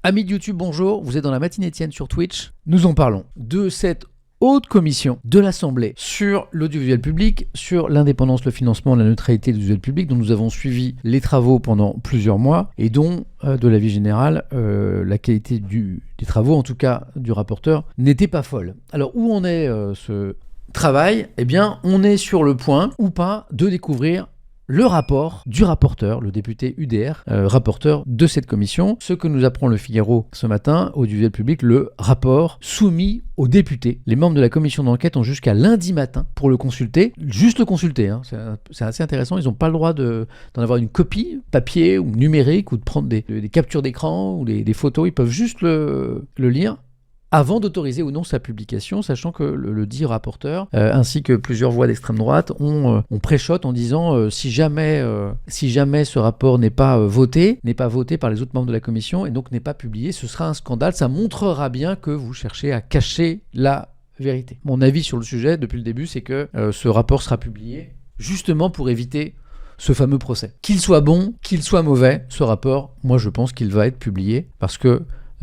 Amis de YouTube, bonjour, vous êtes dans la matinée Étienne sur Twitch. Nous en parlons de cette haute commission de l'Assemblée sur l'audiovisuel public, sur l'indépendance, le financement, la neutralité de l'audiovisuel public, dont nous avons suivi les travaux pendant plusieurs mois et dont, de l'avis général, la qualité des travaux, en tout cas du rapporteur, n'était pas folle. Alors, où en est ce travail ? Eh bien, on est sur le point, ou pas, de découvrir le rapport du rapporteur, le député UDR, rapporteur de cette commission. Ce que nous apprend le Figaro ce matin, audiovisuel public, le rapport soumis aux députés. Les membres de la commission d'enquête ont jusqu'à lundi matin pour le consulter. Juste le consulter, hein. C'est assez intéressant. Ils n'ont pas le droit d'en avoir une copie papier ou numérique ou de prendre des captures d'écran ou des photos. Ils peuvent juste le lire avant d'autoriser ou non sa publication, sachant que le dit rapporteur, ainsi que plusieurs voix d'extrême droite, ont pré-shot en disant si jamais ce rapport n'est pas voté par les autres membres de la commission et donc n'est pas publié, ce sera un scandale, ça montrera bien que vous cherchez à cacher la vérité. Mon avis sur le sujet, depuis le début, c'est que ce rapport sera publié justement pour éviter ce fameux procès. Qu'il soit bon, qu'il soit mauvais, ce rapport, moi je pense qu'il va être publié parce que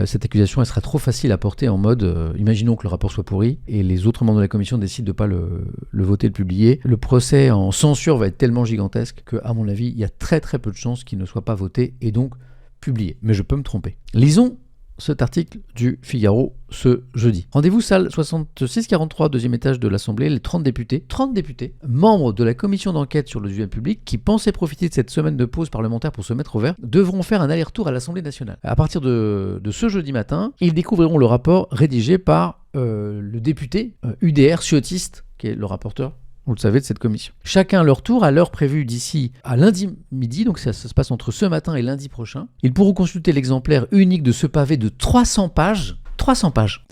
cette accusation, elle sera trop facile à porter en mode imaginons que le rapport soit pourri et les autres membres de la commission décident de ne pas le voter, le publier. Le procès en censure va être tellement gigantesque qu'à mon avis, il y a très très peu de chances qu'il ne soit pas voté et donc publié. Mais je peux me tromper. Lisons cet article du Figaro ce jeudi. Rendez-vous salle 6643, deuxième étage de l'Assemblée, les 30 députés, membres de la commission d'enquête sur l'audiovisuel public qui pensaient profiter de cette semaine de pause parlementaire pour se mettre au vert, devront faire un aller-retour à l'Assemblée nationale. À partir de ce jeudi matin, ils découvriront le rapport rédigé par le député UDR Ciotiste, qui est le rapporteur, vous le savez, de cette commission. Chacun à leur tour, à l'heure prévue d'ici à lundi midi, donc ça se passe entre ce matin et lundi prochain, ils pourront consulter l'exemplaire unique de ce pavé de 300 pages,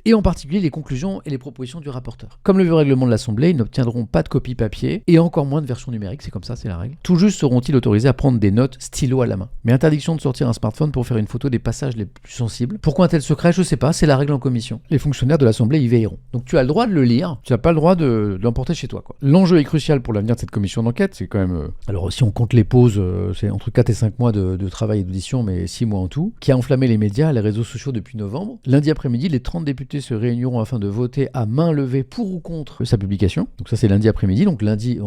et en particulier les conclusions et les propositions du rapporteur. Comme le veut le règlement de l'Assemblée, ils n'obtiendront pas de copie papier et encore moins de version numérique, c'est comme ça, c'est la règle. Tout juste seront-ils autorisés à prendre des notes stylo à la main. Mais interdiction de sortir un smartphone pour faire une photo des passages les plus sensibles. Pourquoi un tel secret ? Je sais pas, c'est la règle en commission. Les fonctionnaires de l'Assemblée y veilleront. Donc tu as le droit de le lire, tu n'as pas le droit de l'emporter chez toi, quoi. L'enjeu est crucial pour l'avenir de cette commission d'enquête, c'est quand même... Alors si on compte les pauses, c'est entre 4 et 5 mois de travail et d'audition, mais 6 mois en tout, qui a enflammé les médias et les réseaux sociaux depuis novembre. Lundi après-midi, les 30 députés se réuniront afin de voter à main levée pour ou contre sa publication. Donc ça c'est lundi après-midi. Donc lundi,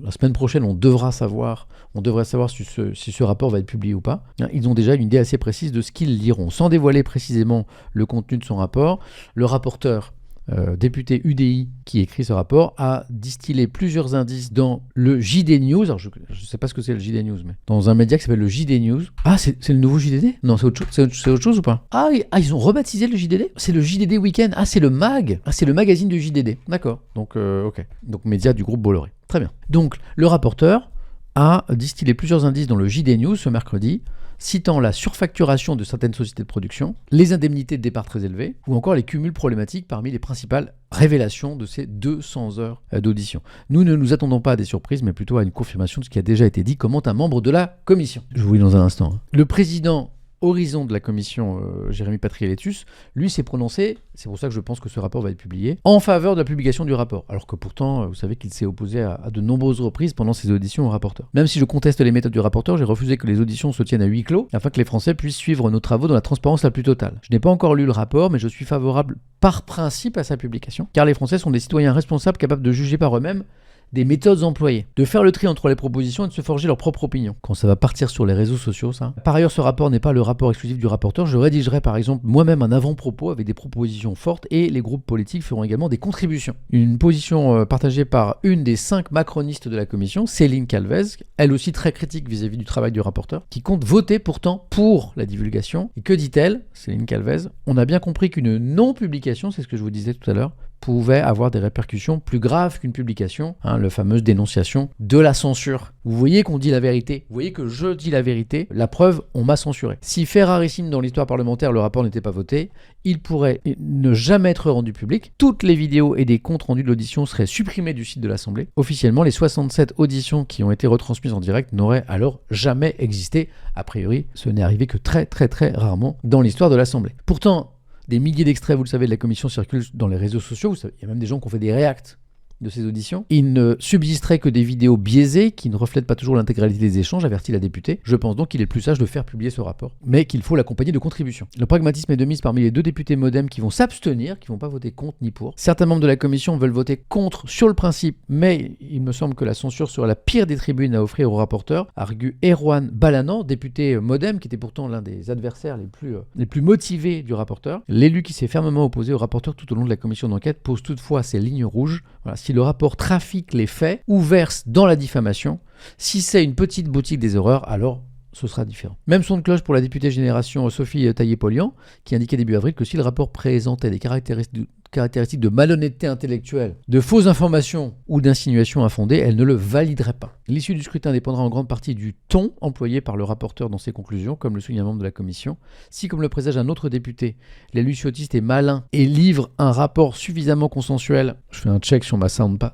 la semaine prochaine, on devrait savoir si ce rapport va être publié ou pas. Ils ont déjà une idée assez précise de ce qu'ils liront. Sans dévoiler précisément le contenu de son rapport, le rapporteur député UDI qui écrit ce rapport a distillé plusieurs indices dans le JD News. Alors je ne sais pas ce que c'est le JD News, mais dans un média qui s'appelle le JD News. Ah, c'est le nouveau JDD ? Non, c'est autre chose ou pas ? Ils ont rebaptisé le JDD ? C'est le JDD Weekend. Ah, c'est le MAG. Ah, c'est le magazine du JDD. D'accord. Donc, ok. Donc, média du groupe Bolloré. Très bien. Donc, le rapporteur a distillé plusieurs indices dans le JD News ce mercredi, citant la surfacturation de certaines sociétés de production, les indemnités de départ très élevées, ou encore les cumuls problématiques parmi les principales révélations de ces 200 heures d'audition. Nous ne nous attendons pas à des surprises, mais plutôt à une confirmation de ce qui a déjà été dit, commente un membre de la commission. Je vous lis dans un instant. Le président Horizon de la commission, Jérémy Patrialétus, lui s'est prononcé, c'est pour ça que je pense que ce rapport va être publié, en faveur de la publication du rapport, alors que pourtant, vous savez qu'il s'est opposé à de nombreuses reprises pendant ses auditions au rapporteur. Même si je conteste les méthodes du rapporteur, j'ai refusé que les auditions se tiennent à huis clos, afin que les Français puissent suivre nos travaux dans la transparence la plus totale. Je n'ai pas encore lu le rapport, mais je suis favorable par principe à sa publication, car les Français sont des citoyens responsables capables de juger par eux-mêmes des méthodes employées, de faire le tri entre les propositions et de se forger leur propre opinion. Quand ça va partir sur les réseaux sociaux, ça. Par ailleurs, ce rapport n'est pas le rapport exclusif du rapporteur. Je rédigerai par exemple moi-même un avant-propos avec des propositions fortes et les groupes politiques feront également des contributions. Une position partagée par une des 5 macronistes de la commission, Céline Calvez, elle aussi très critique vis-à-vis du travail du rapporteur, qui compte voter pourtant pour la divulgation. Et que dit-elle, Céline Calvez ? On a bien compris qu'une non-publication, c'est ce que je vous disais tout à l'heure, pouvait avoir des répercussions plus graves qu'une publication, la fameuse dénonciation de la censure. Vous voyez qu'on dit la vérité, vous voyez que je dis la vérité, la preuve, on m'a censuré. Si fait rarissime dans l'histoire parlementaire, le rapport n'était pas voté, il pourrait ne jamais être rendu public. Toutes les vidéos et des comptes rendus de l'audition seraient supprimés du site de l'Assemblée. Officiellement, les 67 auditions qui ont été retransmises en direct n'auraient alors jamais existé. A priori, ce n'est arrivé que très très très rarement dans l'histoire de l'Assemblée. Pourtant, des milliers d'extraits, vous le savez, de la commission circulent dans les réseaux sociaux. Vous savez, il y a même des gens qui ont fait des reacts de ces auditions. Il ne subsisterait que des vidéos biaisées qui ne reflètent pas toujours l'intégralité des échanges, avertit la députée. Je pense donc qu'il est plus sage de faire publier ce rapport, mais qu'il faut l'accompagner de contributions. Le pragmatisme est de mise parmi les 2 députés MoDem qui vont s'abstenir, qui ne vont pas voter contre ni pour. Certains membres de la commission veulent voter contre sur le principe, mais il me semble que la censure sera la pire des tribunes à offrir au rapporteur, argue Erwan Balanan, député MoDem, qui était pourtant l'un des adversaires les plus motivés du rapporteur. L'élu qui s'est fermement opposé au rapporteur tout au long de la commission d'enquête pose toutefois ses lignes rouges. Voilà, si le rapport trafique les faits ou verse dans la diffamation, si c'est une petite boutique des horreurs, alors ce sera différent. Même son de cloche pour la députée Génération Sophie Taillé-Polian, qui indiquait début avril que si le rapport présentait des caractéristiques de malhonnêteté intellectuelle, de fausses informations ou d'insinuations infondées, elle ne le validerait pas. L'issue du scrutin dépendra en grande partie du ton employé par le rapporteur dans ses conclusions, comme le souligne un membre de la commission. Si, comme le présage un autre député, l'élu ciotiste est malin et livre un rapport suffisamment consensuel, je fais un check sur mes soundpads.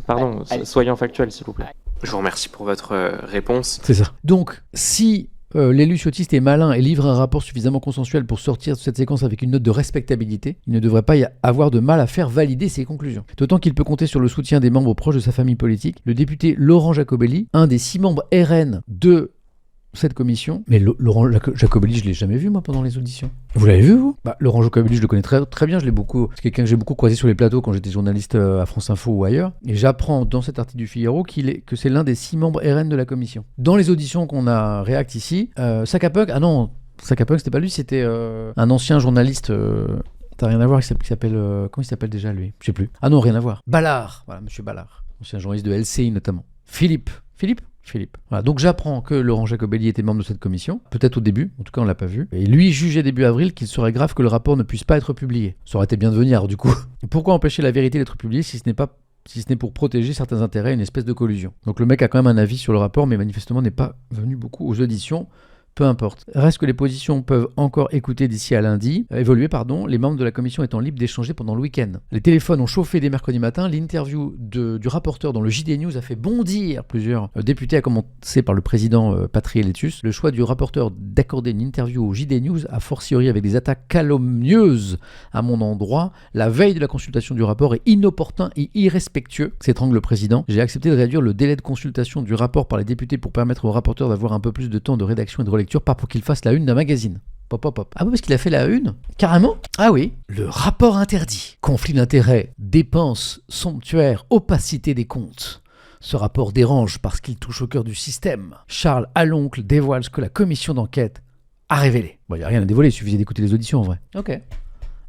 Pardon, soyons factuels, s'il vous plaît. Je vous remercie pour votre réponse. C'est ça. Donc, si l'élu ciotiste est malin et livre un rapport suffisamment consensuel pour sortir de cette séquence avec une note de respectabilité, il ne devrait pas y avoir de mal à faire valider ses conclusions. D'autant qu'il peut compter sur le soutien des membres proches de sa famille politique. Le député Laurent Jacobelli, un des 6 membres RN de cette commission, mais Laurent Jacobelli, je ne l'ai jamais vu moi pendant les auditions. Vous l'avez vu vous ? Laurent Jacobelli, je le connais très, très bien, c'est quelqu'un que j'ai beaucoup croisé sur les plateaux quand j'étais journaliste à France Info ou ailleurs, et j'apprends dans cet article du Figaro que c'est l'un des 6 membres RN de la commission. Dans les auditions qu'on a React ici, Sakapuk, Sakapuk c'était pas lui, c'était un ancien journaliste... T'as rien à voir, qui s'appelle... comment il s'appelle déjà lui ? Je sais plus. Ah non, rien à voir. Ballard, voilà, monsieur Ballard, ancien journaliste de LCI notamment. Philippe. Voilà, donc j'apprends que Laurent Jacobelli était membre de cette commission, peut-être au début, en tout cas on l'a pas vu. Et lui jugeait début avril qu'il serait grave que le rapport ne puisse pas être publié. Ça aurait été bien de venir du coup. Pourquoi empêcher la vérité d'être publiée si ce n'est pour protéger certains intérêts, une espèce de collusion. Donc le mec a quand même un avis sur le rapport, mais manifestement n'est pas venu beaucoup aux auditions. Peu importe. Reste que les positions peuvent encore évoluer d'ici à lundi, les membres de la commission étant libres d'échanger pendant le week-end. Les téléphones ont chauffé dès mercredi matin, l'interview du rapporteur dans le JD News a fait bondir plusieurs députés, à commencer par le président Patriéletus. Le choix du rapporteur d'accorder une interview au JD News, a fortiori avec des attaques calomnieuses à mon endroit, la veille de la consultation du rapport est inopportun et irrespectueux, s'étrangle le président. J'ai accepté de réduire le délai de consultation du rapport par les députés pour permettre au rapporteur d'avoir un peu plus de temps de rédaction et de relecture, pas pour qu'il fasse la une d'un magazine. Pop. Ah oui, parce qu'il a fait la une ? Carrément ? Ah oui. Le rapport interdit. Conflit d'intérêts, dépenses somptuaires, opacité des comptes. Ce rapport dérange parce qu'il touche au cœur du système. Charles Aloncle dévoile ce que la commission d'enquête a révélé. Bon, il n'y a rien à dévoiler, il suffisait d'écouter les auditions en vrai. Ok.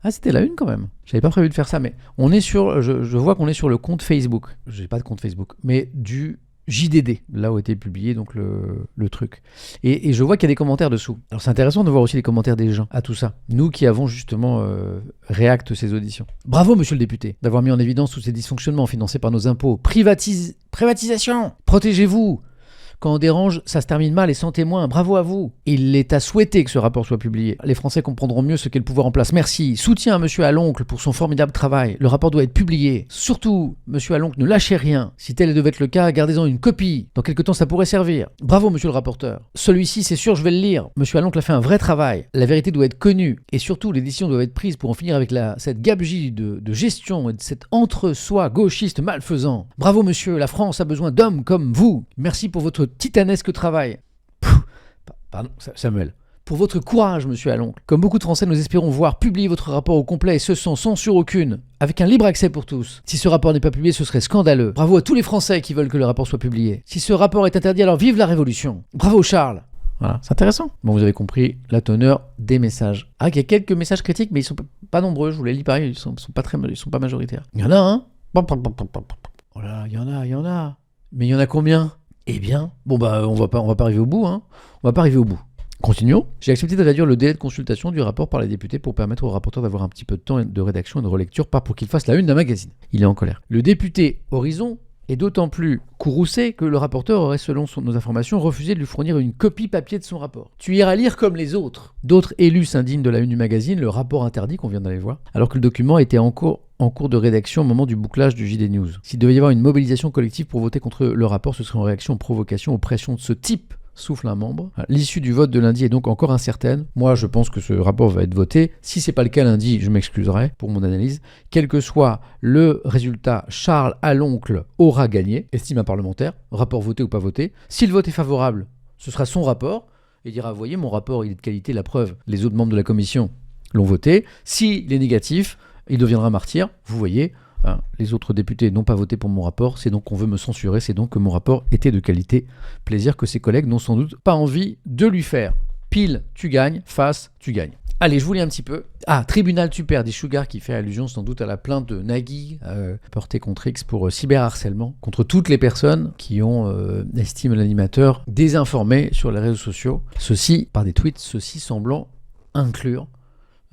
Ah, c'était la une quand même. J'avais pas prévu de faire ça, mais on est sur... Je vois qu'on est sur le compte Facebook. J'ai pas de compte Facebook, mais du... JDD, là où a été publié donc le truc. Et je vois qu'il y a des commentaires dessous. Alors c'est intéressant de voir aussi les commentaires des gens à tout ça. Nous qui avons justement React ces auditions. Bravo monsieur le député d'avoir mis en évidence tous ces dysfonctionnements financés par nos impôts. Privatisation. Protégez-vous. Quand on dérange, ça se termine mal et sans témoin. Bravo à vous. Il est à souhaiter que ce rapport soit publié. Les Français comprendront mieux ce qu'est le pouvoir en place. Merci. Soutien à monsieur Aloncle pour son formidable travail. Le rapport doit être publié. Surtout, monsieur Aloncle, ne lâchez rien. Si tel devait être le cas, gardez-en une copie. Dans quelque temps, ça pourrait servir. Bravo, monsieur le rapporteur. Celui-ci, c'est sûr, je vais le lire. Monsieur Aloncle a fait un vrai travail. La vérité doit être connue. Et surtout, les décisions doivent être prises pour en finir avec cette gabegie de gestion et de cet entre-soi gauchiste malfaisant. Bravo, monsieur. La France a besoin d'hommes comme vous. Merci pour votre titanesque travail. Pardon, Samuel. Pour votre courage, monsieur Aloncle. Comme beaucoup de Français, nous espérons voir publier votre rapport au complet et ce sans censure aucune, avec un libre accès pour tous. Si ce rapport n'est pas publié, ce serait scandaleux. Bravo à tous les Français qui veulent que le rapport soit publié. Si ce rapport est interdit, alors vive la Révolution. Bravo Charles. Voilà, c'est intéressant. Bon, vous avez compris la teneur des messages. Ah, il y a quelques messages critiques, mais ils sont pas nombreux. Je vous les lis pareil, ils sont pas majoritaires. Il y en a, hein. Oh là, il y en a. Mais il y en a combien ? Eh bien, bon bah on va pas arriver au bout, hein. On va pas arriver au bout. Continuons. J'ai accepté de réduire le délai de consultation du rapport par les députés pour permettre au rapporteur d'avoir un petit peu de temps de rédaction et de relecture, pas pour qu'il fasse la une d'un magazine. Il est en colère. Le député Horizon est d'autant plus courroucé que le rapporteur aurait, selon nos informations, refusé de lui fournir une copie papier de son rapport. Tu iras lire comme les autres. D'autres élus s'indignent de la une du magazine, le rapport interdit qu'on vient d'aller voir, alors que le document était en cours de rédaction au moment du bouclage du JD News. S'il devait y avoir une mobilisation collective pour voter contre le rapport, ce serait en réaction aux provocations, aux pressions de ce type souffle un membre. L'issue du vote de lundi est donc encore incertaine. Moi, je pense que ce rapport va être voté. Si c'est pas le cas lundi, je m'excuserai pour mon analyse. Quel que soit le résultat, Charles Aloncle aura gagné, estime un parlementaire, rapport voté ou pas voté. Si le vote est favorable, ce sera son rapport. Il dira, voyez, mon rapport, il est de qualité, la preuve. Les autres membres de la commission l'ont voté. S'il est négatif, il deviendra martyr. Vous voyez, les autres députés n'ont pas voté pour mon rapport, c'est donc qu'on veut me censurer, c'est donc que mon rapport était de qualité. Plaisir que ses collègues n'ont sans doute pas envie de lui faire. Pile, tu gagnes, face, tu gagnes. Allez, je vous lis un petit peu. Tribunal tu perds, dit Sugar, qui fait allusion sans doute à la plainte de Nagui portée contre X pour cyberharcèlement, contre toutes les personnes qui ont, estime l'animateur, désinformé sur les réseaux sociaux. Ceci, par des tweets, ceci semblant inclure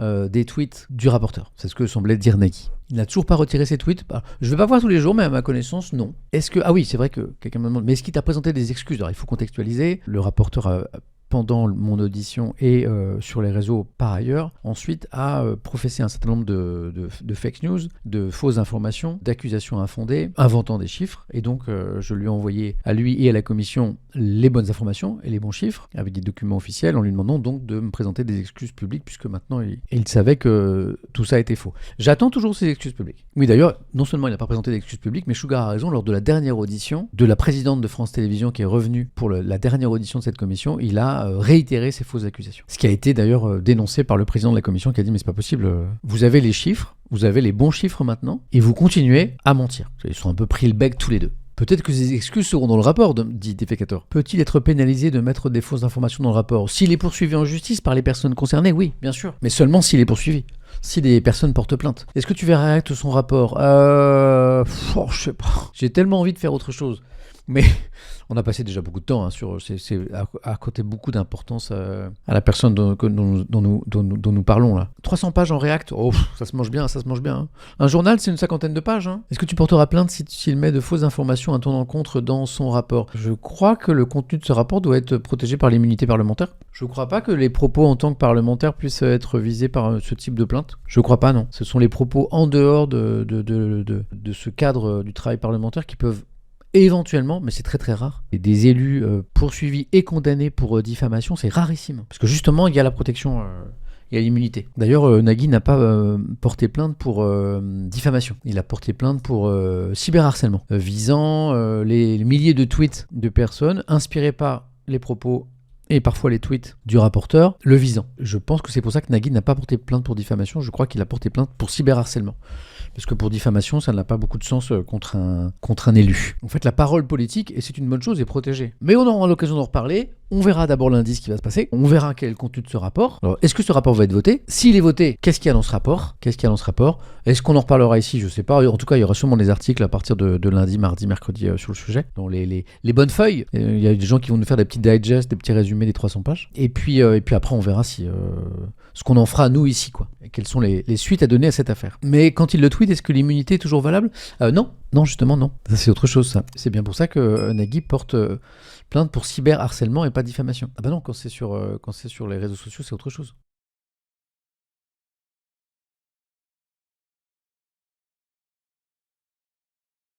des tweets du rapporteur. C'est ce que semblait dire Nagui. Il n'a toujours pas retiré ses tweets. Je ne vais pas voir tous les jours, mais à ma connaissance, non. Est-ce que... Ah oui, c'est vrai que quelqu'un me demande, mais est-ce qu'il t'a présenté des excuses? Alors, il faut contextualiser. Le rapporteur a pendant mon audition et sur les réseaux par ailleurs, ensuite a professé un certain nombre de fake news, de fausses informations, d'accusations infondées, inventant des chiffres. Et donc, je lui ai envoyé à lui et à la commission les bonnes informations et les bons chiffres, avec des documents officiels, en lui demandant donc de me présenter des excuses publiques, puisque maintenant, il savait que tout ça était faux. J'attends toujours ces excuses publiques. Oui, d'ailleurs, non seulement il n'a pas présenté d'excuses publiques, mais Sugar a raison, lors de la dernière audition de la présidente de France Télévisions, qui est revenue pour la dernière audition de cette commission, il a réitérer ces fausses accusations. Ce qui a été d'ailleurs dénoncé par le président de la commission qui a dit mais c'est pas possible, vous avez les chiffres, vous avez les bons chiffres maintenant et vous continuez à mentir. Ils sont un peu pris le bec tous les deux. Peut-être que ces excuses seront dans le rapport, dit Defecator. Peut-il être pénalisé de mettre des fausses informations dans le rapport? S'il est poursuivi en justice par les personnes concernées, oui, bien sûr. Mais seulement s'il est poursuivi. Si des personnes portent plainte. Est-ce que tu verras son rapport? Je sais pas. J'ai tellement envie de faire autre chose. Mais on a passé déjà beaucoup de temps sur... C'est à côté beaucoup d'importance à la personne dont nous parlons là. 300 pages en React, ça se mange bien, ça se mange bien. Hein. Un journal, c'est une 50aine de pages. Hein. Est-ce que tu porteras plainte s'il met de fausses informations à ton encontre dans son rapport? Je crois que le contenu de ce rapport doit être protégé par l'immunité parlementaire. Je ne crois pas que les propos en tant que parlementaire puissent être visés par ce type de plainte. Je ne crois pas, non. Ce sont les propos en dehors de ce cadre du travail parlementaire qui peuvent éventuellement, mais c'est très très rare, et des élus poursuivis et condamnés pour diffamation, c'est rarissime. Parce que justement, il y a la protection, il y a l'immunité. D'ailleurs, Nagui n'a pas porté plainte pour diffamation. Il a porté plainte pour cyberharcèlement, visant les milliers de tweets de personnes inspirés par les propos et parfois les tweets du rapporteur, le visant. Je pense que c'est pour ça que Nagui n'a pas porté plainte pour diffamation, je crois qu'il a porté plainte pour cyberharcèlement. Parce que pour diffamation, ça n'a pas beaucoup de sens contre un élu. En fait, la parole politique, et c'est une bonne chose, est protégée. Mais on aura l'occasion d'en reparler. On verra d'abord lundi ce qui va se passer. On verra quel est le contenu de ce rapport. Alors, est-ce que ce rapport va être voté? S'il est voté, qu'est-ce qu'il y a dans ce rapport? Est-ce qu'on en reparlera ici? Je sais pas. En tout cas, il y aura sûrement des articles à partir de lundi, mardi, mercredi sur le sujet. Dans les bonnes feuilles. Il y a des gens qui vont nous faire des petits digests, des petits résumés des 300 pages. Et puis après, on verra si ce qu'on en fera nous ici, quoi. Et quelles sont les suites à donner à cette affaire. Mais quand il le tweet, est-ce que l'immunité est toujours valable? Non, justement, non. Ça, c'est autre chose, ça. C'est bien pour ça que Nagui porte plainte pour cyberharcèlement et pas diffamation. Ah bah non, quand c'est sur les réseaux sociaux, c'est autre chose.